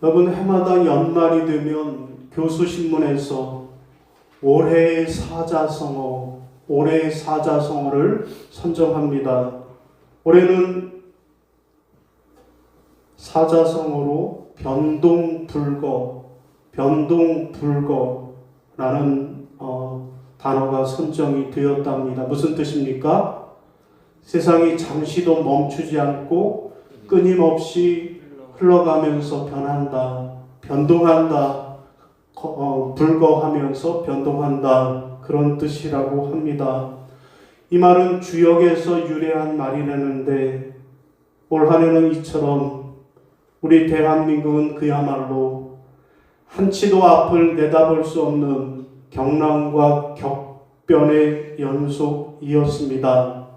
여러분, 해마다 연말이 되면 교수신문에서 올해의 사자성어를 선정합니다. 올해는 사자성어로 변동불거라는 단어가 선정이 되었답니다. 무슨 뜻입니까? 세상이 잠시도 멈추지 않고 끊임없이 흘러가면서 변동한다, 불거하면서 변동한다, 그런 뜻이라고 합니다. 이 말은 주역에서 유래한 말이라는데 올 한해는 이처럼 우리 대한민국은 그야말로 한치도 앞을 내다볼 수 없는 경랑과 격변의 연속이었습니다.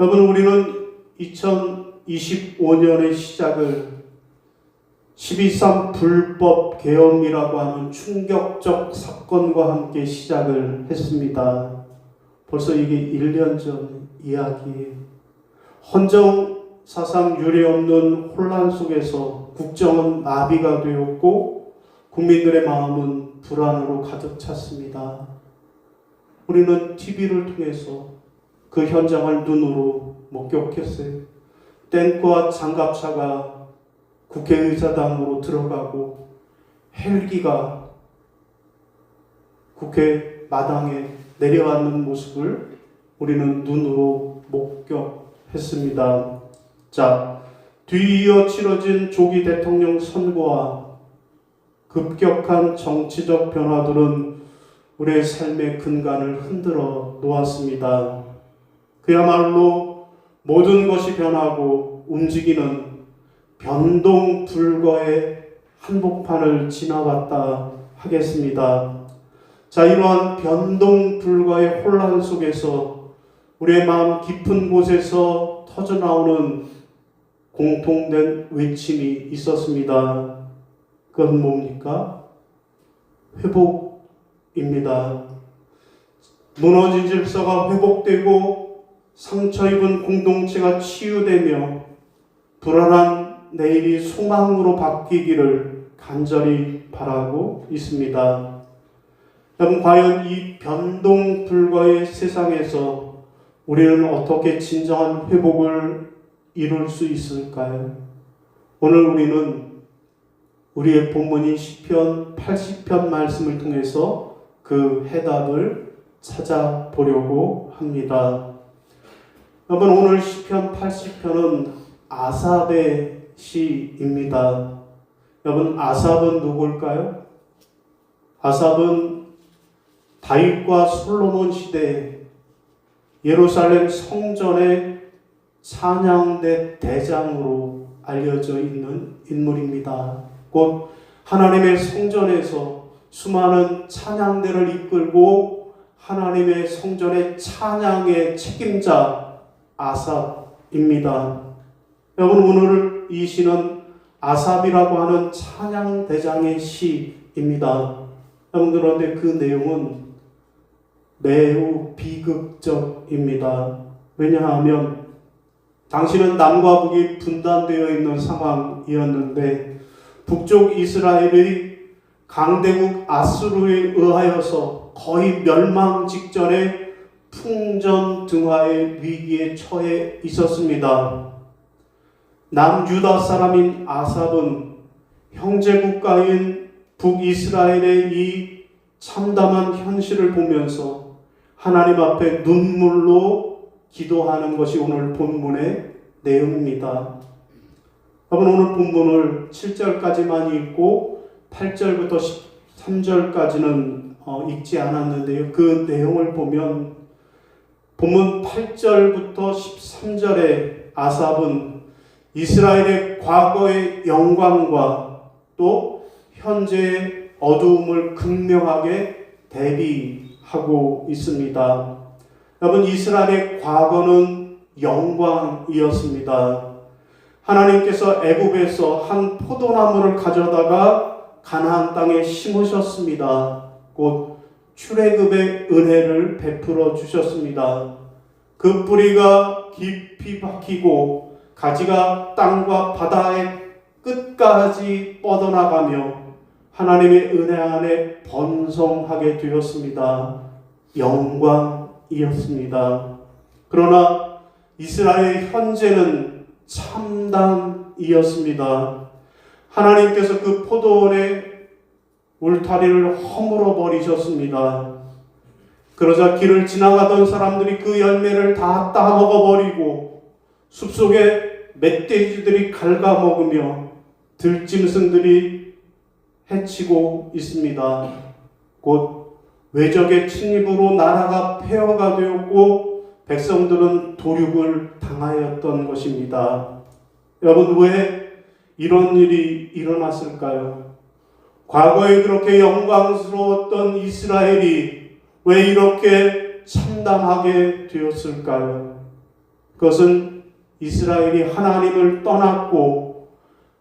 여러분, 우리는 2025년의 시작을 12.3 불법 계엄이라고 하는 충격적 사건과 함께 시작을 했습니다. 벌써 이게 1년 전 이야기예요. 헌정사상 유례없는 혼란 속에서 국정은 마비가 되었고 국민들의 마음은 불안으로 가득 찼습니다. 우리는 TV를 통해서 그 현장을 눈으로 목격했어요. 탱크와 장갑차가 국회의사당으로 들어가고 헬기가 국회 마당에 내려앉는 모습을 우리는 눈으로 목격했습니다. 자, 뒤이어 치러진 조기 대통령 선거와 급격한 정치적 변화들은 우리의 삶의 근간을 흔들어 놓았습니다. 그야말로 모든 것이 변하고 움직이는 변동불거의 한복판을 지나왔다 하겠습니다. 자, 이러한 변동불거의 혼란 속에서 우리의 마음 깊은 곳에서 터져나오는 공통된 외침이 있었습니다. 그건 뭡니까? 회복입니다. 무너진 질서가 회복되고 상처 입은 공동체가 치유되며 불안한 내일이 소망으로 바뀌기를 간절히 바라고 있습니다. 여러분, 과연 이 변동불거의 세상에서 우리는 어떻게 진정한 회복을 이룰 수 있을까요? 오늘 우리는 우리의 본문인 시편 80편 말씀을 통해서 그 해답을 찾아보려고 합니다. 여러분, 오늘 시편 80편은 아삽의 시입니다. 여러분, 아삽은 누굴까요? 아삽은 다윗과 솔로몬 시대 예루살렘 성전의 찬양대 대장으로 알려져 있는 인물입니다. 곧 하나님의 성전에서 수많은 찬양대를 이끌고 하나님의 성전의 찬양의 책임자 아삽입니다. 여러분, 오늘 이 시는 아삽이라고 하는 찬양대장의 시입니다. 여러분, 그런데 그 내용은 매우 비극적입니다. 왜냐하면 당시는 남과 북이 분단되어 있는 상황이었는데 북쪽 이스라엘이 강대국 아수르에 의하여서 거의 멸망 직전에 풍전등화의 위기에 처해 있었습니다. 남유다 사람인 아삽은 형제국가인 북이스라엘의 이 참담한 현실을 보면서 하나님 앞에 눈물로 기도하는 것이 오늘 본문의 내용입니다. 여러분, 오늘 본문을 7절까지만 읽고 8절부터 13절까지는 읽지 않았는데요. 그 내용을 보면 본문 8절부터 13절에 아삽은 이스라엘의 과거의 영광과 또 현재의 어두움을 극명하게 대비하고 있습니다. 여러분, 이스라엘의 과거는 영광이었습니다. 하나님께서 애굽에서 한 포도나무를 가져다가 가나안 땅에 심으셨습니다. 곧 출애굽의 은혜를 베풀어 주셨습니다. 그 뿌리가 깊이 박히고 가지가 땅과 바다에 끝까지 뻗어나가며 하나님의 은혜 안에 번성하게 되었습니다. 영광이었습니다. 그러나 이스라엘의 현재는 참담이었습니다. 하나님께서 그 포도원의 울타리를 허물어 버리셨습니다. 그러자 길을 지나가던 사람들이 그 열매를 다 따먹어 버리고 숲속에 멧돼지들이 갉아먹으며 들짐승들이 해치고 있습니다. 곧 외적의 침입으로 나라가 폐허가 되었고 백성들은 도륙을 당하였던 것입니다. 여러분, 왜 이런 일이 일어났을까요? 과거에 그렇게 영광스러웠던 이스라엘이 왜 이렇게 참담하게 되었을까요? 그것은 이스라엘이 하나님을 떠났고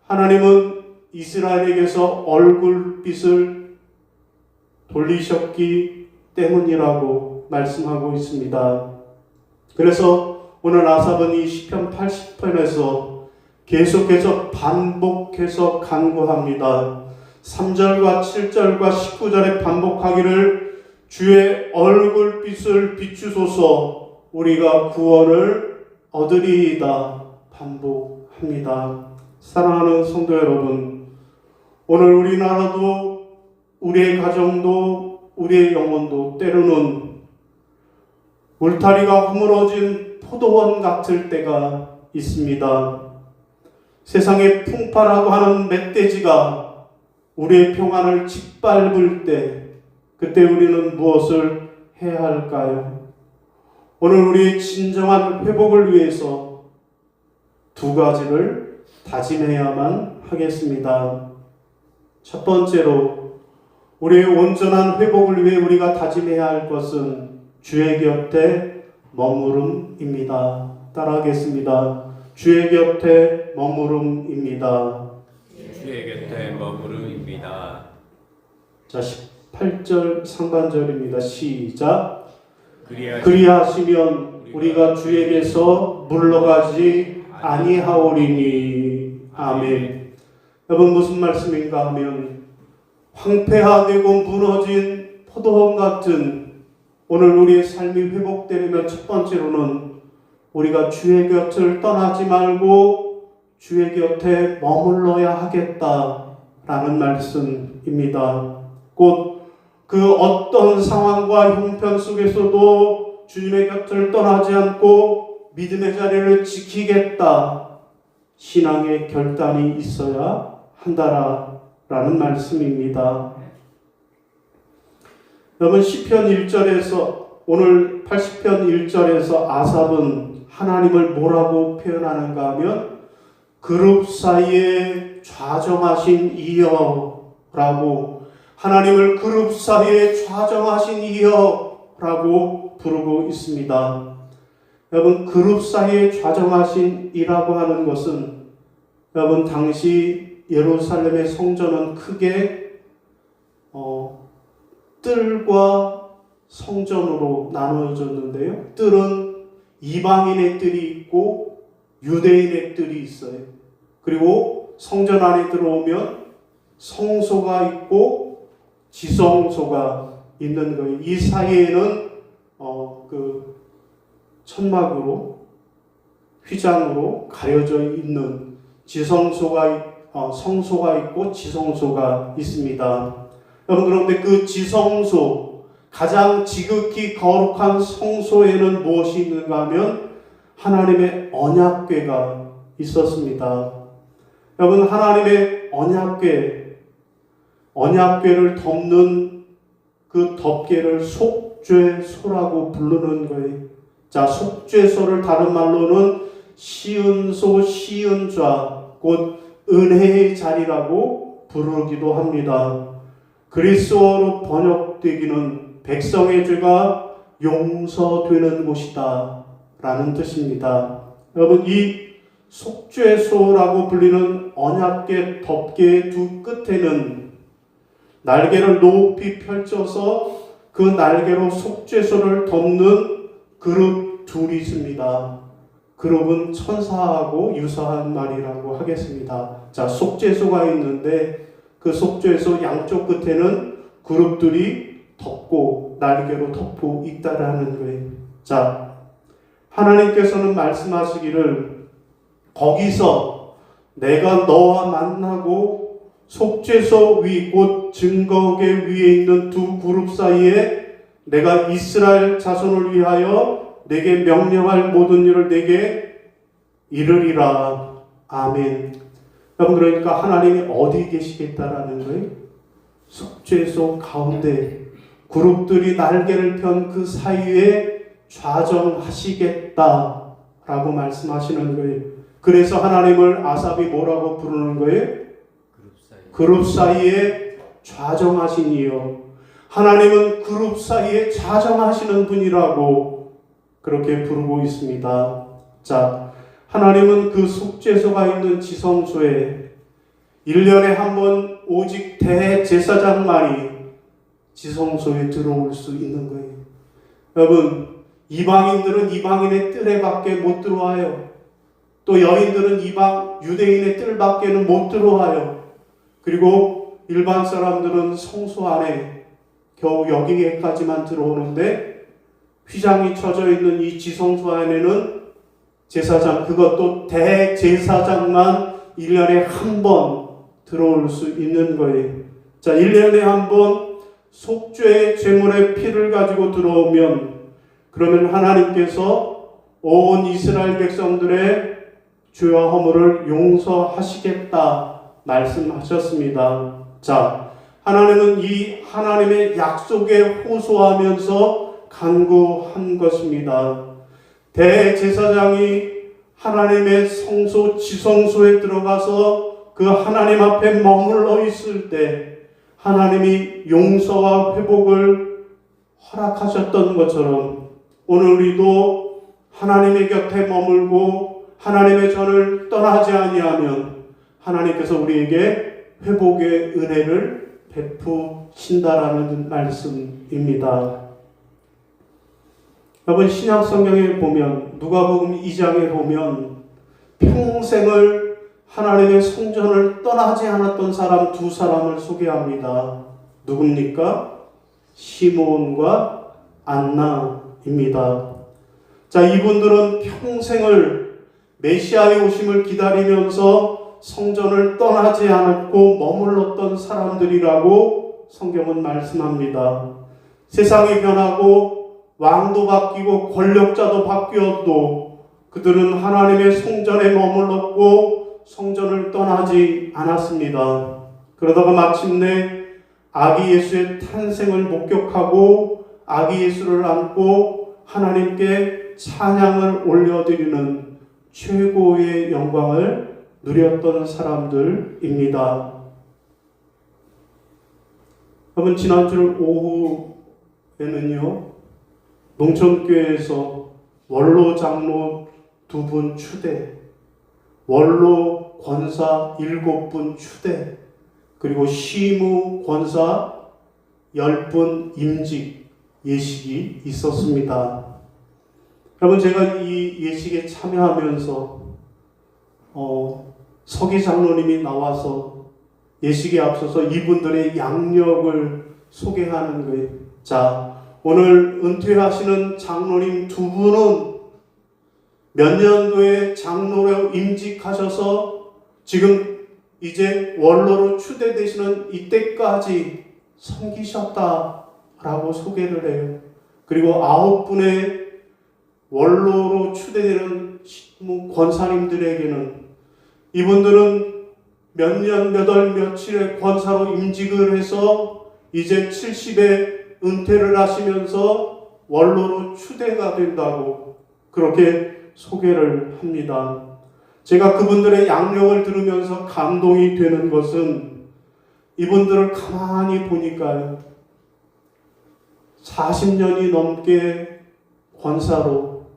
하나님은 이스라엘에게서 얼굴빛을 돌리셨기 때문이라고 말씀하고 있습니다. 그래서 오늘 아삽은 이 시편 80편에서 계속해서 반복해서 간구합니다. 3절과 7절과 19절에 반복하기를 주의 얼굴빛을 비추소서 우리가 구원을 얻으리이다 반복합니다. 사랑하는 성도 여러분, 오늘 우리나라도 우리의 가정도 우리의 영혼도 때로는 울타리가 허물어진 포도원 같을 때가 있습니다. 세상에 풍파라고 하는 멧돼지가 우리의 평안을 짓밟을 때 그때 우리는 무엇을 해야 할까요? 오늘 우리의 진정한 회복을 위해서 두 가지를 다짐해야만 하겠습니다. 첫 번째로 우리의 온전한 회복을 위해 우리가 다짐해야 할 것은 주의 곁에 머무름입니다. 따라하겠습니다. 주의 곁에 머무름입니다. 주의 곁에 머무름입니다. 자, 18절 상반절입니다. 시작. 그리하시면 우리가 주에게서 물러가지 아니하오리니. 아멘. 여러분, 무슨 말씀인가 하면 황폐화되고 무너진 포도원 같은 오늘 우리의 삶이 회복되려면 첫 번째로는 우리가 주의 곁을 떠나지 말고 주의 곁에 머물러야 하겠다라는 말씀입니다. 곧 그 어떤 상황과 형편 속에서도 주님의 곁을 떠나지 않고 믿음의 자리를 지키겠다. 신앙의 결단이 있어야 한다라는 말씀입니다. 여러분, 시편 1절에서 오늘 80편 1절에서 아삽은 하나님을 뭐라고 표현하는가 하면 그룹 사이에 좌정하신 이여라고, 하나님을 그룹 사이에 좌정하신 이여라고 부르고 있습니다. 여러분, 그룹 사이에 좌정하신 이라고 하는 것은 여러분, 당시 예루살렘의 성전은 크게 뜰과 성전으로 나누어졌는데요. 뜰은 이방인의 뜰이 있고 유대인의 뜰이 있어요. 그리고 성전 안에 들어오면 성소가 있고 지성소가 있는 거예요. 이 사이에는 천막으로 휘장으로 가려져 있는 성소가 있고 지성소가 있습니다. 여러분, 그런데 그 지성소, 가장 지극히 거룩한 성소에는 무엇이 있는가 하면 하나님의 언약궤가 있었습니다. 여러분, 하나님의 언약궤를 덮는 그 덮개를 속죄소라고 부르는 거예요. 자, 속죄소를 다른 말로는 시은소, 시은좌, 곧 은혜의 자리라고 부르기도 합니다. 그리스어로 번역되기는 백성의 죄가 용서되는 곳이다 라는 뜻입니다. 여러분, 이 속죄소라고 불리는 언약궤 덮개의 두 끝에는 날개를 높이 펼쳐서 그 날개로 속죄소를 덮는 그룹 둘이 있습니다. 그룹은 천사하고 유사한 말이라고 하겠습니다. 자, 속죄소가 있는데 그 속죄소 양쪽 끝에는 그룹들이 덮고 날개로 덮고 있다라는 거예요. 자, 하나님께서는 말씀하시기를 거기서 내가 너와 만나고 속죄소 위 곧 증거계 위에 있는 두 그룹 사이에 내가 이스라엘 자손을 위하여 내게 명령할 모든 일을 내게 이르리라. 아멘. 여러분, 그러니까 하나님이 어디 계시겠다라는 거예요? 속죄소 가운데 그룹들이 날개를 편 그 사이에 좌정하시겠다라고 말씀하시는 거예요. 그래서 하나님을 아삽이 뭐라고 부르는 거예요? 그룹 사이에 좌정하신 이요. 하나님은 그룹 사이에 좌정하시는 분이라고 그렇게 부르고 있습니다. 자, 하나님은 그 속죄소가 있는 지성소에 1년에 한 번 오직 대제사장만이 지성소에 들어올 수 있는 거예요. 여러분, 이방인들은 이방인의 뜰에 밖에 못 들어와요. 또 여인들은 유대인의 뜰 밖에는 못 들어와요. 그리고 일반 사람들은 성소 안에 겨우 여기에까지만 들어오는데 휘장이 쳐져 있는 이 지성소 안에는 제사장, 그것도 대제사장만 1년에 한 번 들어올 수 있는 거예요. 자, 1년에 한 번 속죄의 제물의 피를 가지고 들어오면 그러면 하나님께서 온 이스라엘 백성들의 죄와 허물을 용서하시겠다 말씀하셨습니다. 자, 하나님은 이 하나님의 약속에 호소하면서 간구한 것입니다. 대제사장이 하나님의 성소 지성소에 들어가서 그 하나님 앞에 머물러 있을 때 하나님이 용서와 회복을 허락하셨던 것처럼 오늘 우리도 하나님의 곁에 머물고 하나님의 전을 떠나지 아니하면 하나님께서 우리에게 회복의 은혜를 베푸신다라는 말씀입니다. 여러분, 신약 성경에 보면 누가복음 2장에 보면 평생을 하나님의 성전을 떠나지 않았던 사람 두 사람을 소개합니다. 누굽니까? 시몬과 안나입니다. 자, 이분들은 평생을 메시아의 오심을 기다리면서 성전을 떠나지 않았고 머물렀던 사람들이라고 성경은 말씀합니다. 세상이 변하고 왕도 바뀌고 권력자도 바뀌어도 그들은 하나님의 성전에 머물렀고 성전을 떠나지 않았습니다. 그러다가 마침내 아기 예수의 탄생을 목격하고 아기 예수를 안고 하나님께 찬양을 올려드리는 최고의 영광을 누렸던 사람들입니다. 여러분, 지난주 오후에는요, 농촌교회에서 원로 장로 2분 추대, 원로 권사 7분 추대, 그리고 시무 권사 10분 임직 예식이 있었습니다. 여러분, 제가 이 예식에 참여하면서 서기 장로님이 나와서 예식에 앞서서 이분들의 양력을 소개하는 거예요. 자, 오늘 은퇴하시는 장로님 2분은 몇 년도에 장로로 임직하셔서 지금 이제 원로로 추대되시는 이때까지 섬기셨다라고 소개를 해요. 그리고 9분의 원로로 추대되는 권사님들에게는 이분들은 몇 년, 몇 월, 며칠의 권사로 임직을 해서 이제 70에 은퇴를 하시면서 원로로 추대가 된다고 그렇게 소개를 합니다. 제가 그분들의 양력을 들으면서 감동이 되는 것은 이분들을 가만히 보니까요, 40년이 넘게 권사로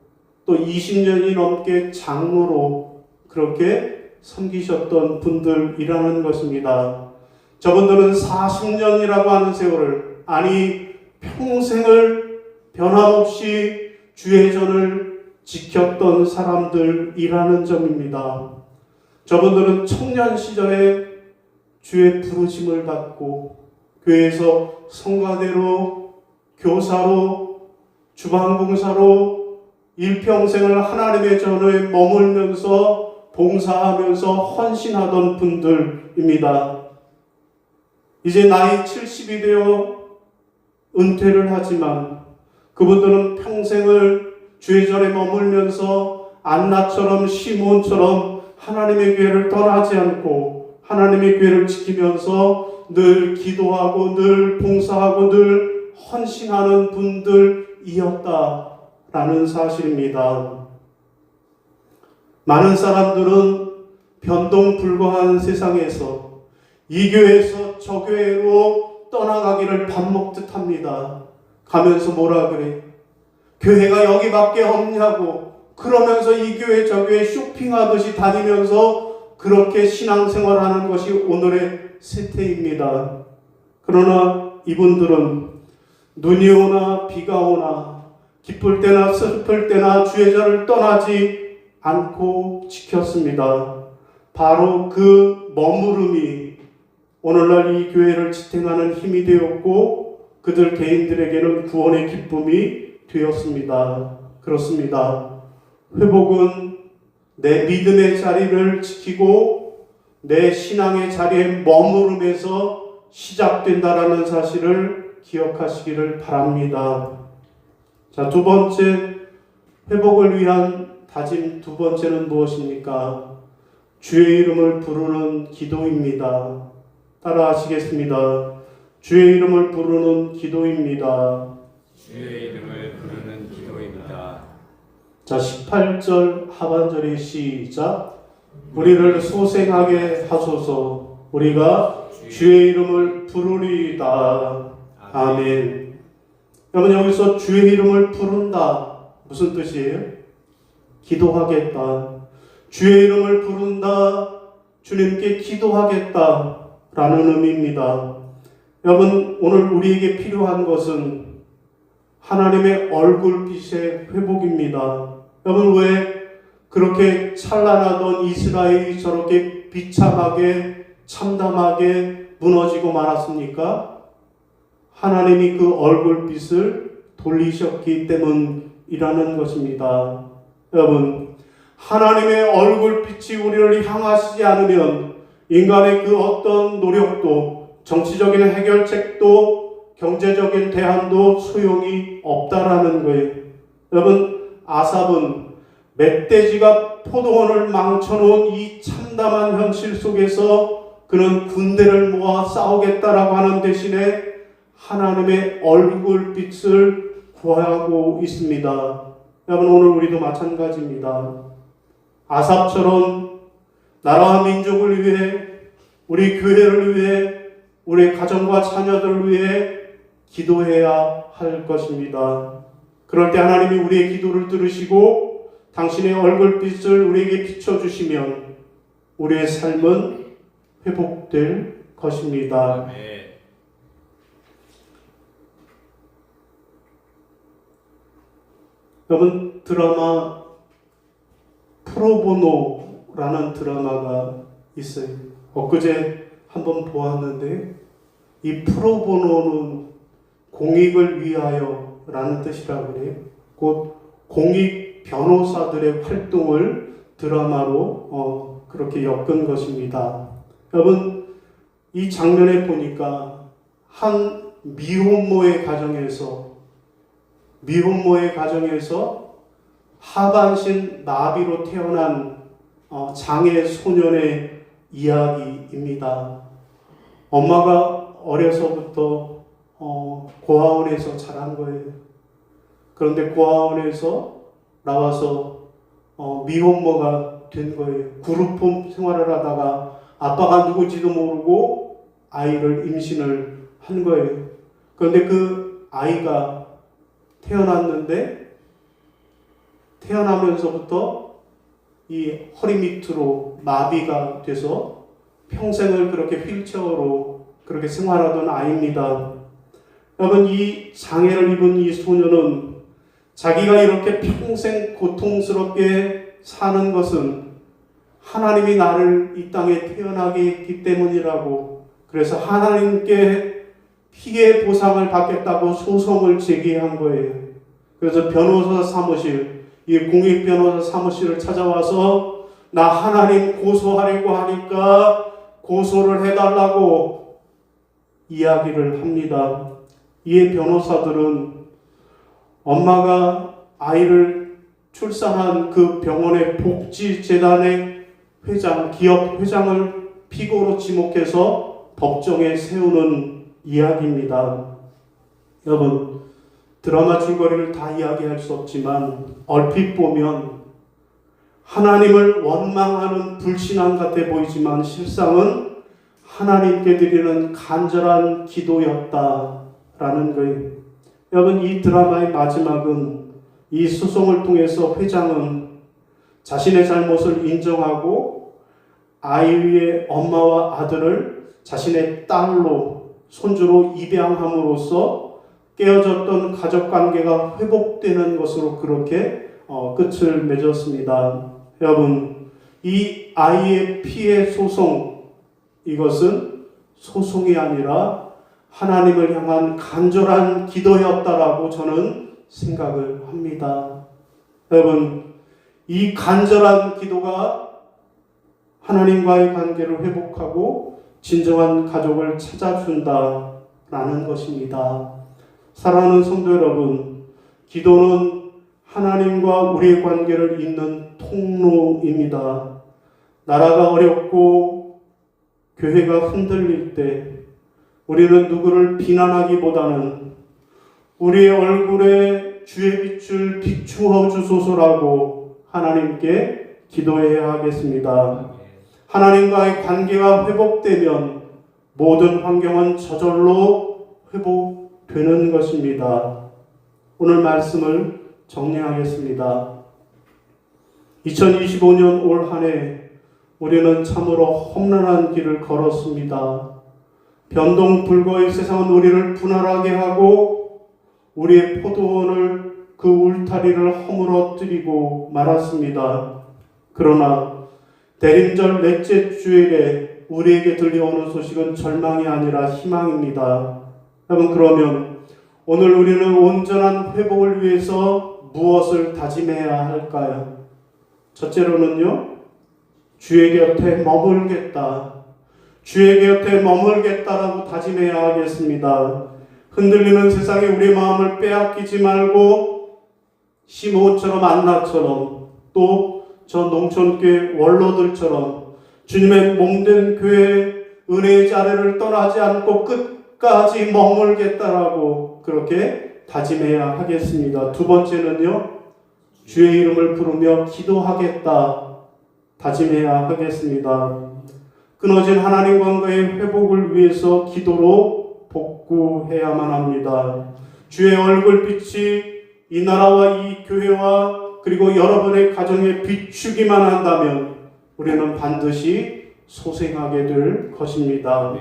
또 20년이 넘게 장로로 그렇게 섬기셨던 분들이라는 것입니다. 저분들은 40년이라고 하는 세월을, 아니 평생을 변함없이 주의 전을 지켰던 사람들이라는 점입니다. 저분들은 청년 시절에 주의 부르심을 받고 교회에서 성가대로, 교사로, 주방봉사로 일평생을 하나님의 전후에 머물면서 봉사하면서 헌신하던 분들입니다. 이제 나이 70이 되어 은퇴를 하지만 그분들은 평생을 주의 전에 머물면서 안나처럼 시몬처럼 하나님의 교회를 떠나지 않고 하나님의 교회를 지키면서 늘 기도하고 늘 봉사하고 늘 헌신하는 분들이었다라는 사실입니다. 많은 사람들은 변동불가한 세상에서 이 교회에서 저 교회로 떠나가기를 밥 먹듯 합니다. 가면서 뭐라 그래? 교회가 여기밖에 없냐고 그러면서 이 교회 저 교회 쇼핑하듯이 다니면서 그렇게 신앙생활하는 것이 오늘의 세태입니다. 그러나 이분들은 눈이 오나 비가 오나 기쁠 때나 슬플 때나 주의 전을 떠나지 않고 지켰습니다. 바로 그 머무름이 오늘날 이 교회를 지탱하는 힘이 되었고 그들 개인들에게는 구원의 기쁨이 되었습니다. 그렇습니다. 회복은 내 믿음의 자리를 지키고 내 신앙의 자리에 머무름에서 시작된다라는 사실을 기억하시기를 바랍니다. 자, 두 번째 회복을 위한 다짐 두 번째는 무엇입니까? 주의 이름을 부르는 기도입니다. 따라 하시겠습니다. 주의 이름을 부르는 기도입니다. 주의 이름을 부르는 기도입니다. 자, 18절 하반절의 시작. 우리를 소생하게 하소서. 우리가 주의 이름을 부르리이다. 아멘. 여러분, 여기서 주의 이름을 부른다 무슨 뜻이에요? 기도하겠다. 주의 이름을 부른다. 주님께 기도하겠다 라는 의미입니다. 여러분, 오늘 우리에게 필요한 것은 하나님의 얼굴빛의 회복입니다. 여러분, 왜 그렇게 찬란하던 이스라엘이 저렇게 비참하게 참담하게 무너지고 말았습니까? 하나님이 그 얼굴빛을 돌리셨기 때문이라는 것입니다. 여러분, 하나님의 얼굴빛이 우리를 향하시지 않으면 인간의 그 어떤 노력도 정치적인 해결책도 경제적인 대안도 소용이 없다라는 거예요. 여러분, 아삽은 멧돼지가 포도원을 망쳐놓은 이 참담한 현실 속에서 그는 군대를 모아 싸우겠다라고 하는 대신에 하나님의 얼굴빛을 구하고 있습니다. 여러분, 오늘 우리도 마찬가지입니다. 아삽처럼 나라와 민족을 위해, 우리 교회를 위해, 우리 가정과 자녀들을 위해 기도해야 할 것입니다. 그럴 때 하나님이 우리의 기도를 들으시고 당신의 얼굴빛을 우리에게 비춰주시면 우리의 삶은 회복될 것입니다. 아멘. 여러분, 드라마 프로보노라는 드라마가 있어요. 엊그제 한번 보았는데 이 프로보노는 공익을 위하여 라는 뜻이라고 그래요. 곧 공익 변호사들의 활동을 드라마로 그렇게 엮은 것입니다. 여러분, 이 장면에 보니까 한 미혼모의 가정에서 하반신 나비로 태어난 장애 소년의 이야기입니다. 엄마가 어려서부터 고아원에서 자란 거예요. 그런데 고아원에서 나와서 미혼모가 된 거예요. 그룹홈 생활을 하다가 아빠가 누군지도 모르고 아이를 임신을 한 거예요. 그런데 그 아이가 태어났는데 태어나면서부터 이 허리 밑으로 마비가 돼서 평생을 그렇게 휠체어로 그렇게 생활하던 아이입니다. 여러분, 이 장애를 입은 이 소녀는 자기가 이렇게 평생 고통스럽게 사는 것은 하나님이 나를 이 땅에 태어나게 했기 때문이라고, 그래서 하나님께 피해 보상을 받겠다고 소송을 제기한 거예요. 그래서 변호사 사무실, 이 공익 변호사 사무실을 찾아와서 나 하나님 고소하려고 하니까 고소를 해달라고 이야기를 합니다. 이에 변호사들은 엄마가 아이를 출산한 그 병원의 복지재단의 회장, 기업 회장을 피고로 지목해서 법정에 세우는 이야기입니다. 여러분, 드라마 줄거리를 다 이야기할 수 없지만 얼핏 보면 하나님을 원망하는 불신앙 같아 보이지만 실상은 하나님께 드리는 간절한 기도였다라는 거예요. 여러분, 이 드라마의 마지막은 이 소송을 통해서 회장은 자신의 잘못을 인정하고 아이의 엄마와 아들을 자신의 딸로, 손주로 입양함으로써 깨어졌던 가족관계가 회복되는 것으로 그렇게 끝을 맺었습니다. 여러분, 이 아이의 피해 소송, 이것은 소송이 아니라 하나님을 향한 간절한 기도였다라고 저는 생각을 합니다. 여러분, 이 간절한 기도가 하나님과의 관계를 회복하고 진정한 가족을 찾아준다라는 것입니다. 사랑하는 성도 여러분, 기도는 하나님과 우리의 관계를 잇는 통로입니다. 나라가 어렵고 교회가 흔들릴 때 우리는 누구를 비난하기보다는 우리의 얼굴에 주의 빛을 비추어 주소서라고 하나님께 기도해야 하겠습니다. 하나님과의 관계가 회복되면 모든 환경은 저절로 회복되는 것입니다. 오늘 말씀을 정리하겠습니다. 2025년 올 한 해 우리는 참으로 험난한 길을 걸었습니다. 변동불거의 세상은 우리를 분할하게 하고 우리의 포도원을, 그 울타리를 허물어뜨리고 말았습니다. 그러나 대림절 넷째 주일에 우리에게 들려오는 소식은 절망이 아니라 희망입니다. 여러분, 그러면 오늘 우리는 온전한 회복을 위해서 무엇을 다짐해야 할까요? 첫째로는요, 주의 곁에 머물겠다. 주의 곁에 머물겠다라고 다짐해야 하겠습니다. 흔들리는 세상에 우리의 마음을 빼앗기지 말고 시므온처럼 안나처럼 또 저 농촌교회 원로들처럼 주님의 몸된 교회 은혜의 자리를 떠나지 않고 끝까지 머물겠다라고 그렇게 다짐해야 하겠습니다. 두 번째는요, 주의 이름을 부르며 기도하겠다 다짐해야 하겠습니다. 끊어진 하나님과의 회복을 위해서 기도로 복구해야만 합니다. 주의 얼굴빛이 이 나라와 이 교회와 그리고 여러분의 가정에 비추기만 한다면 우리는 반드시 소생하게 될 것입니다.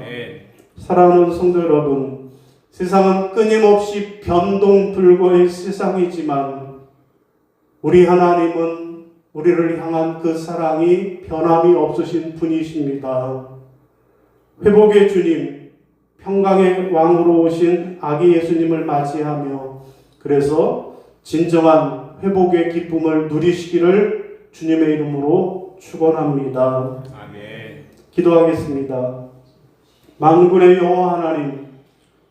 사랑하는 성도 여러분, 세상은 끊임없이 변동불거의 세상이지만 우리 하나님은 우리를 향한 그 사랑이 변함이 없으신 분이십니다. 회복의 주님, 평강의 왕으로 오신 아기 예수님을 맞이하며 그래서 진정한 회복의 기쁨을 누리시기를 주님의 이름으로 축원합니다. 아멘. 기도하겠습니다. 만군의 여호와 하나님,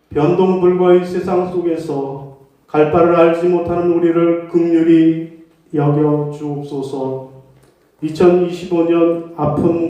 변동불거의 세상 속에서 갈 바를 알지 못하는 우리를 긍휼히 여겨 주옵소서. 2025년 아픈